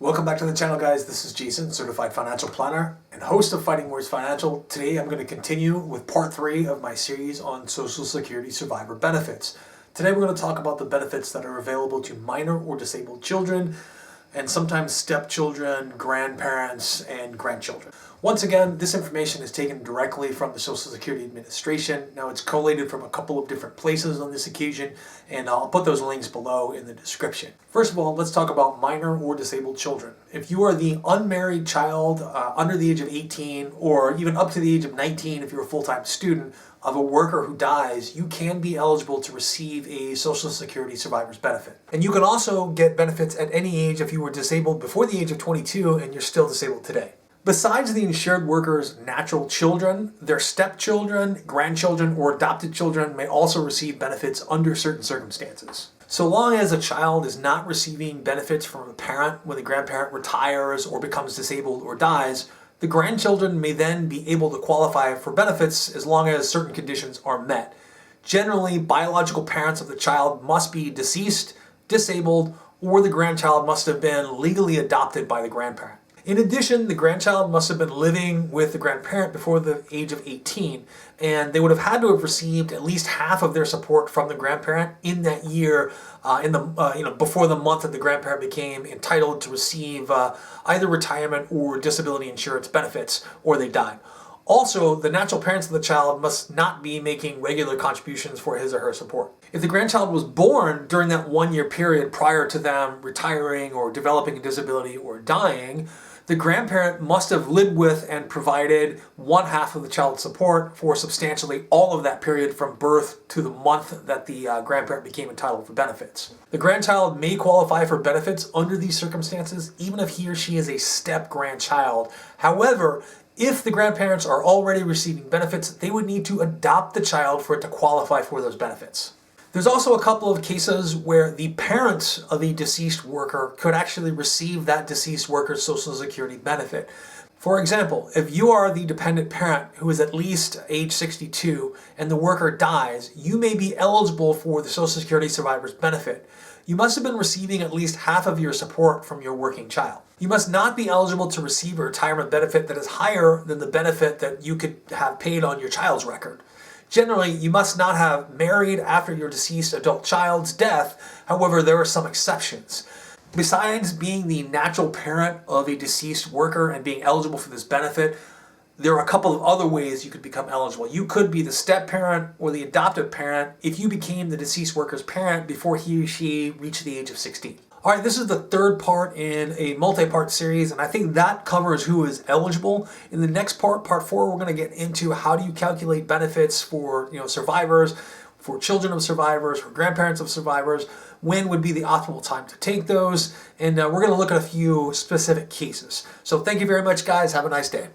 Welcome back to the channel, guys. This is Jason, certified financial planner and host of Fighting Words Financial. Today I'm going to continue with part 3 of my series on Social Security survivor benefits. Today we're going to talk about the benefits that are available to minor or disabled children and sometimes stepchildren, grandparents, and grandchildren. Once again, this information is taken directly from the Social Security Administration. Now, it's collated from a couple of different places on this occasion, and I'll put those links below in the description. First of all, let's talk about minor or disabled children. If you are the unmarried child under the age of 18, or even up to the age of 19 if you're a full-time student, of a worker who dies, you can be eligible to receive a Social Security survivor's benefit. And you can also get benefits at any age if you were disabled before the age of 22 and you're still disabled today. Besides the insured worker's natural children, their stepchildren, grandchildren, or adopted children may also receive benefits under certain circumstances. So long as a child is not receiving benefits from a parent when the grandparent retires or becomes disabled or dies, the grandchildren may then be able to qualify for benefits as long as certain conditions are met. Generally, biological parents of the child must be deceased, disabled, or the grandchild must have been legally adopted by the grandparent. In addition, the grandchild must have been living with the grandparent before the age of 18, and they would have had to have received at least half of their support from the grandparent in that year, before the month that the grandparent became entitled to receive either retirement or disability insurance benefits, or they died. Also, the natural parents of the child must not be making regular contributions for his or her support. If the grandchild was born during that 1-year period prior to them retiring or developing a disability or dying, the grandparent must have lived with and provided one half of the child's support for substantially all of that period from birth to the month that the grandparent became entitled for benefits. The grandchild may qualify for benefits under these circumstances, even if he or she is a step-grandchild. However, if the grandparents are already receiving benefits, they would need to adopt the child for it to qualify for those benefits. There's also a couple of cases where the parents of a deceased worker could actually receive that deceased worker's Social Security benefit. For example, if you are the dependent parent who is at least age 62 and the worker dies, you may be eligible for the Social Security survivor's benefit. You must have been receiving at least half of your support from your working child. You must not be eligible to receive a retirement benefit that is higher than the benefit that you could have paid on your child's record. Generally, you must not have married after your deceased adult child's death. However, there are some exceptions. Besides being the natural parent of a deceased worker and being eligible for this benefit, there are a couple of other ways you could become eligible. You could be the step-parent or the adoptive parent if you became the deceased worker's parent before he or she reached the age of 16. All right, this is the third part in a multi-part series, and I think that covers who is eligible. In the next part, part 4, we're going to get into how do you calculate benefits for survivors, for children of survivors, for grandparents of survivors, when would be the optimal time to take those, and we're going to look at a few specific cases. So thank you very much, guys. Have a nice day.